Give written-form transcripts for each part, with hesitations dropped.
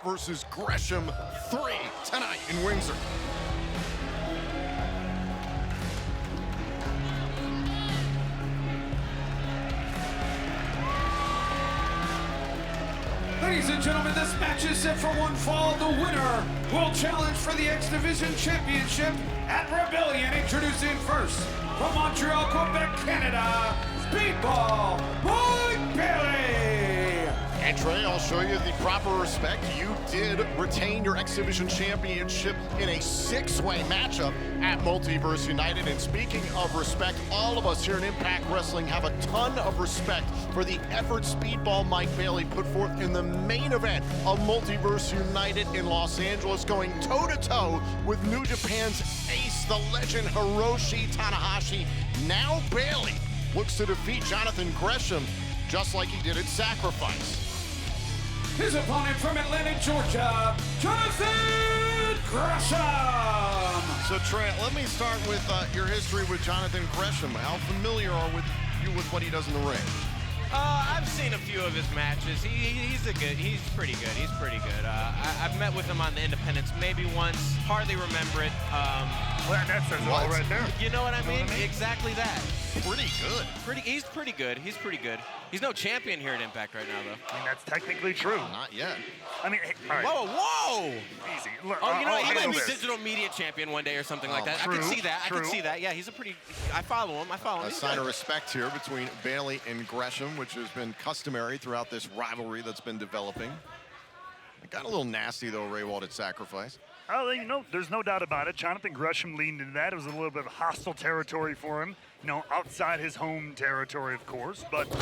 versus Gresham 3 tonight in Windsor. Ladies and gentlemen, this match is set for one fall. The winner will challenge for the X Division Championship at Rebellion. Introducing first, from Montreal, Quebec, Canada, Speedball, Mike Bailey. And Trey, I'll show you the proper respect. You did retain your X Division Championship in a six-way matchup at Multiverse United. And speaking of respect, all of us here in Impact Wrestling have a ton of respect for the effort Speedball Mike Bailey put forth in the main event of Multiverse United in Los Angeles, going toe-to-toe with New Japan's ace, the legend Hiroshi Tanahashi. Now Bailey looks to defeat Jonathan Gresham just like he did at Sacrifice. His opponent from Atlanta, Georgia, Jonathan Gresham. So Trey, let me start with your history with Jonathan Gresham. How familiar are you with what he does in the ring? I've seen a few of his matches. He's pretty good. He's pretty good. I've met with him on the independents maybe once. Hardly remember it. Well, that says it all right there. You know what I mean? Exactly that. Pretty good. He's pretty good. He's pretty good. He's no champion here at Impact right now, though. I mean, that's technically true. Not yet. I mean, hey, all right. Whoa! Easy. Look, Oh, you know, he might be this. digital media champion one day or something like that. True, I could see that. true. I could see that. Yeah, he's a pretty. I follow him. A He's sign good. of respect here between Bailey and Gresham, which has been customary throughout this rivalry that's been developing. It got a little nasty, though, Raywald at Sacrifice. Oh, you know, there's no doubt about it. Jonathan Gresham leaned into that. It was a little bit of hostile territory for him, you know, outside his home territory, of course. But,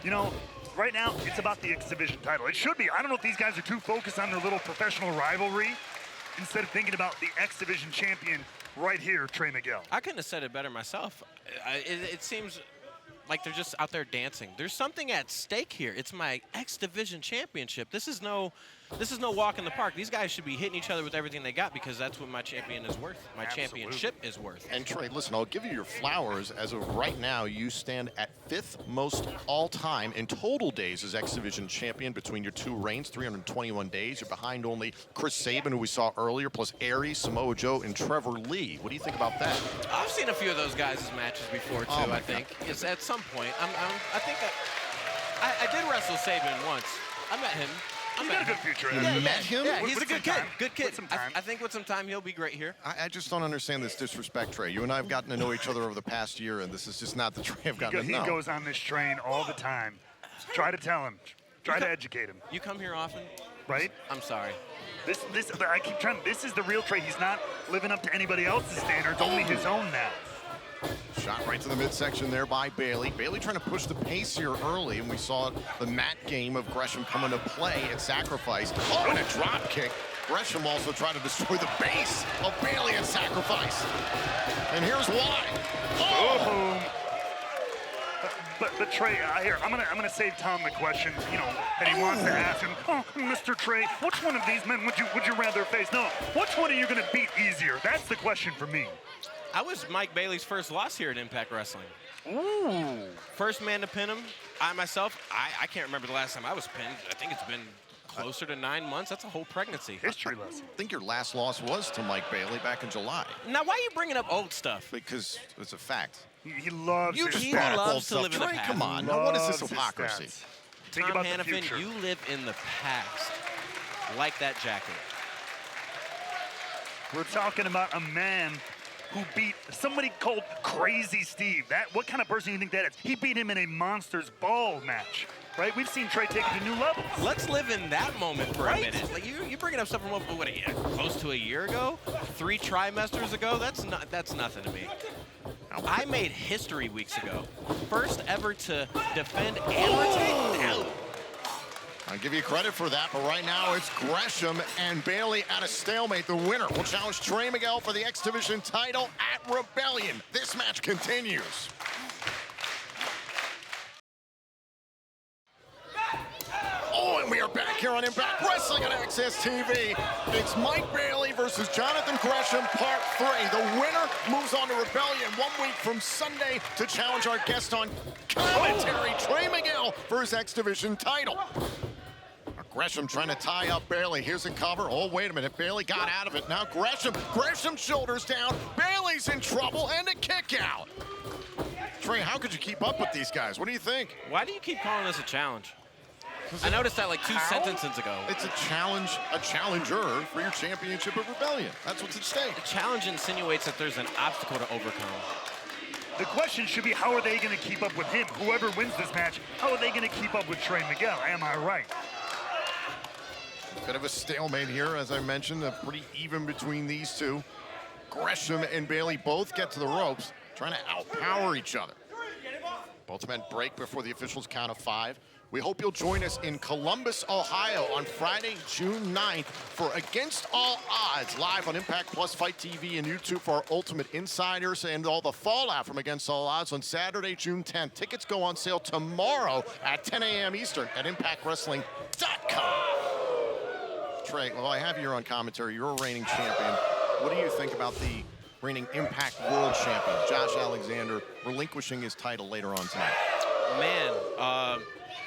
you know, right now, it's about the X Division title. It should be. I don't know if these guys are too focused on their little professional rivalry instead of thinking about the X Division champion right here, Trey Miguel. I couldn't have said it better myself. It seems like they're just out there dancing. There's something at stake here. It's my X Division Championship. This is no walk in the park. These guys should be hitting each other with everything they got because that's what my champion is worth. My championship is worth. And Trey, listen, I'll give you your flowers. As of right now, you stand at 5th most all-time in total days as X Division champion between your two reigns, 321 days. You're behind only Chris Sabin, who we saw earlier, plus Aries, Samoa Joe, and Trevor Lee. What do you think about that? I've seen a few of those guys' matches before, too, I think. It's at some point. I think I did wrestle Sabin once. I met him. He's got a good future. You met him? Yeah, he's a good kid. Time. Good kid. With some time. I think with some time, he'll be great here. I just don't understand this disrespect, Trey. You and I have gotten to know each other over the past year, and this is just not the Trey I've gotten to know. He goes on this train all the time. Try to tell him. Try to educate him. You come here often? Right? I'm sorry. I keep trying. This is the real Trey. He's not living up to anybody else's standards, only his own now. Shot right to the midsection there by Bailey. Bailey trying to push the pace here early, and we saw the mat game of Gresham come into play at Sacrifice. Oh, and a drop kick. Gresham also tried to destroy the base of Bailey at Sacrifice. And here's why. Oh! But Trey, here I'm gonna save Tom the question, you know, that he wants to ask him. Oh, Mr. Trey, which one of these men would you rather face? No, which one are you gonna beat easier? That's the question for me. I was Mike Bailey's first loss here at Impact Wrestling. Ooh. First man to pin him. I myself, I can't remember the last time I was pinned. I think it's been closer to 9 months. That's a whole pregnancy. History lesson. I think your last loss was to Mike Bailey back in July. Now, why are you bringing up old stuff? Because it's a fact. He loves You his just He brought up loves old to stuff. live in the Trey, past. come on. Now, what is this Loves his hypocrisy? stats. Think Tom about the Hannafin, future. you live in the past. Like that jacket. We're talking about a man who beat somebody called Crazy Steve. What kind of person do you think that is? He beat him in a Monsters Ball match, right? We've seen Trey take it to new levels. Let's live in that moment for a minute. Like you bringing up stuff from what, close to a year ago, 3 trimesters ago. That's nothing to me. I made history weeks ago. First ever to defend and retain. I'll give you credit for that, but right now it's Gresham and Bailey at a stalemate. The winner will challenge Trey Miguel for the X Division title at Rebellion. This match continues. Oh, and we are back here on Impact Wrestling on Access TV. It's Mike Bailey versus Jonathan Gresham, Part 3. The winner moves on to Rebellion 1 week from Sunday to challenge our guest on commentary, Trey Miguel, for his X Division title. Gresham trying to tie up Bailey. Here's a cover. Oh, wait a minute. Bailey got out of it. Now Gresham shoulders down. Bailey's in trouble and a kick out. Trey, how could you keep up with these guys? What do you think? Why do you keep calling this a challenge? I noticed that like 2 sentences ago. It's a challenge, a challenger for your championship of Rebellion. That's what's at stake. The challenge insinuates that there's an obstacle to overcome. The question should be, how are they going to keep up with him? Whoever wins this match, how are they going to keep up with Trey Miguel? Am I right? Bit of a stalemate here, as I mentioned, pretty even between these two. Gresham and Bailey both get to the ropes, trying to outpower each other. Both men break before the officials count of 5. We hope you'll join us in Columbus, Ohio on Friday, June 9th for Against All Odds, live on Impact Plus Fight TV and YouTube for our Ultimate Insiders and all the fallout from Against All Odds on Saturday, June 10th. Tickets go on sale tomorrow at 10 a.m. Eastern at ImpactWrestling.com. Trey, well, I have you on commentary. You're a reigning champion. What do you think about the reigning Impact World Champion, Josh Alexander, relinquishing his title later on tonight? Man,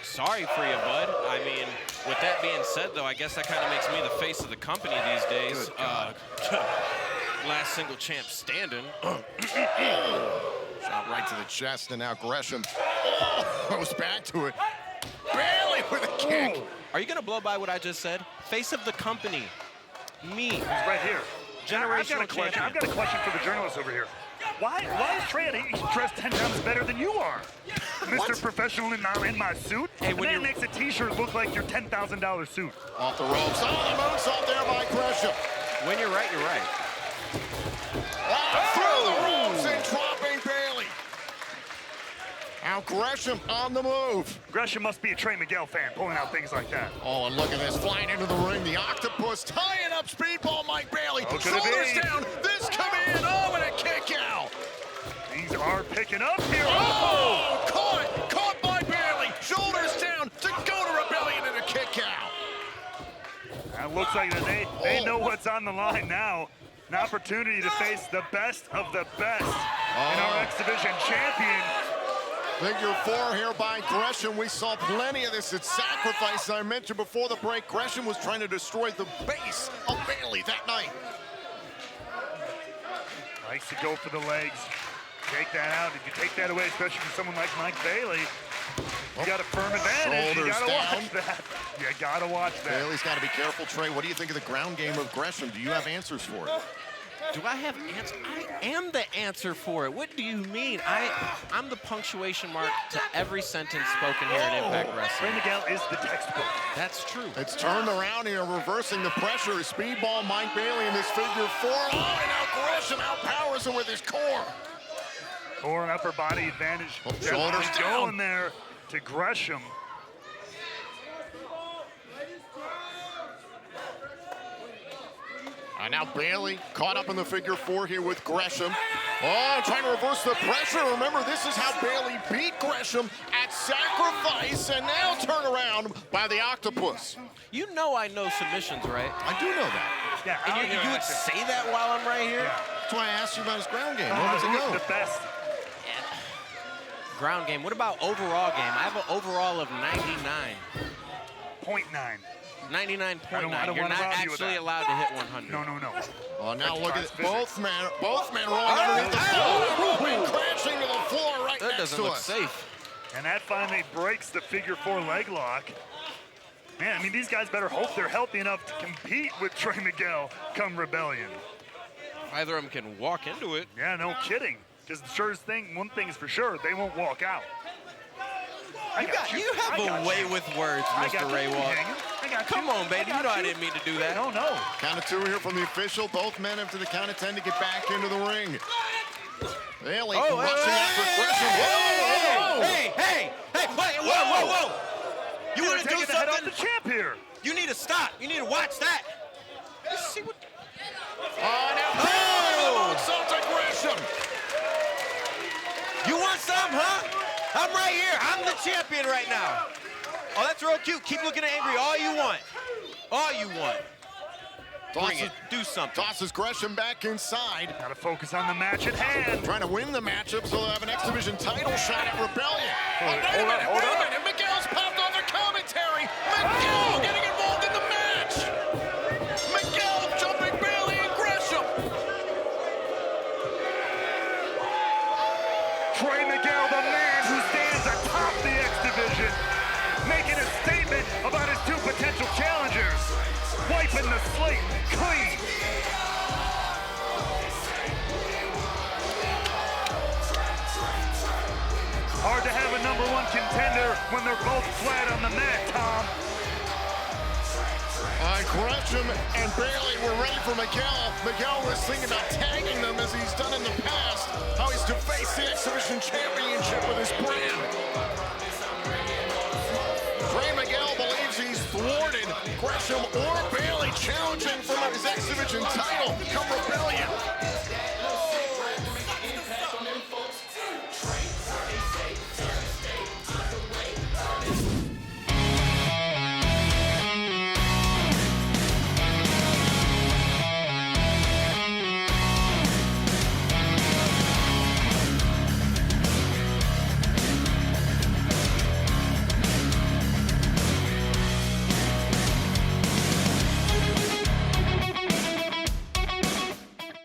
sorry for you, bud. I mean, with that being said, though, I guess that kind of makes me the face of the company these days. Last single champ standing. Shot right to the chest, and now Gresham goes back to it. Bailey with a kick. Are you going to blow by what I just said? Face of the company. Me. He's right here. I've got a question. Champion. I've got a question for the journalists over here. Why is Trey dressed 10 times better than you are? Mr. Professional and not in my suit? Hey, and that makes a t-shirt look like your $10,000 suit. Off the ropes. Oh, the moonsault there by Gresham. When you're right, you're right. Through the ropes and dropping Bailey. Now Gresham on the move. Gresham must be a Trey Miguel fan, pulling out things like that. Oh, and look at this, flying into the ring. The octopus tying up Speedball Mike Bailey. Oh, Shoulders down. This coming in. Oh, and a kick out. Things are picking up here. Oh, caught by Bailey. Shoulders down to go to Rebellion and a kick out. That looks like they know what's on the line now. An opportunity to face the best of the best in our X Division champion. Figure 4 here by Gresham. We saw plenty of this at Sacrifice. I mentioned before the break, Gresham was trying to destroy the base of Bailey that night. Likes to go for the legs. Take that out. If you take that away, especially from someone like Mike Bailey, you got a firm advantage. You gotta watch that. You gotta watch that. Bailey's got to be careful. Trey, what do you think of the ground game of Gresham? Do you have answers for it? Do I have answers? I am the answer for it. What do you mean? I'm the punctuation mark to every sentence spoken here in Impact Trey Wrestling. Miguel is the textbook. That's true. It's turned around here, reversing the pressure. Speedball Mike Bailey in this figure 4. Oh, and now Gresham outpowers him with his core. Core and upper body advantage. Shoulders down. Going there to Gresham. Now Bailey caught up in the figure 4 here with Gresham. Oh, trying to reverse the pressure. Remember, this is how Bailey beat Gresham at Sacrifice, and now turn around by the octopus. You know I know submissions, right? I do know that. Yeah, And you would say that while I'm right here? Yeah. That's why I asked you about his ground game. Where does it go? The best. Ground game. What about overall game? I have an overall of 99. 0.9. 99.9. You're wanna not argue with actually that. allowed to hit 100. No. Oh, now look at it. Physics. Both men rolling underneath the floor, and crashing to the floor right That next doesn't to look us. safe. And that finally breaks the figure 4 leg lock. Man, I mean, these guys better hope they're healthy enough to compete with Trey Miguel come Rebellion. Either of them can walk into it. Yeah, no kidding. Because one thing is for sure, they won't walk out. You have a way with words, Mr. Ray Walt. Come on, baby. You know I didn't mean to do that. No. Count of 2 here from the official. Both men up to the count of 10 to get back into the ring. Bailey rushing after Gresham. Hey, wait, whoa. You want to do Taking the head off something? the champ here. You need to stop. You need to watch that. You see what? Now moonsault to Gresham. You want some, huh? I'm right here. I'm the champion right now. Oh, that's real cute. Keep looking angry all you want. All you want. Bring it. Do something. Tosses Gresham back inside. Got to focus on the match at hand. Trying to win the matchup so they'll have an X Division title shot at Rebellion. Hold on. Wait a minute. Miguel's popped off the commentary. Miguel getting involved. the slate clean. Hard to have a #1 contender when they're both flat on the mat, Tom. Gresham and Bailey were ready for Miguel. Miguel was thinking about tagging them as he's done in the past. How he's defaced the Exhibition Championship with his brand. Trey Miguel believes he's thwarted Gresham or Bailey challenging for his Exhibition title come Rebellion.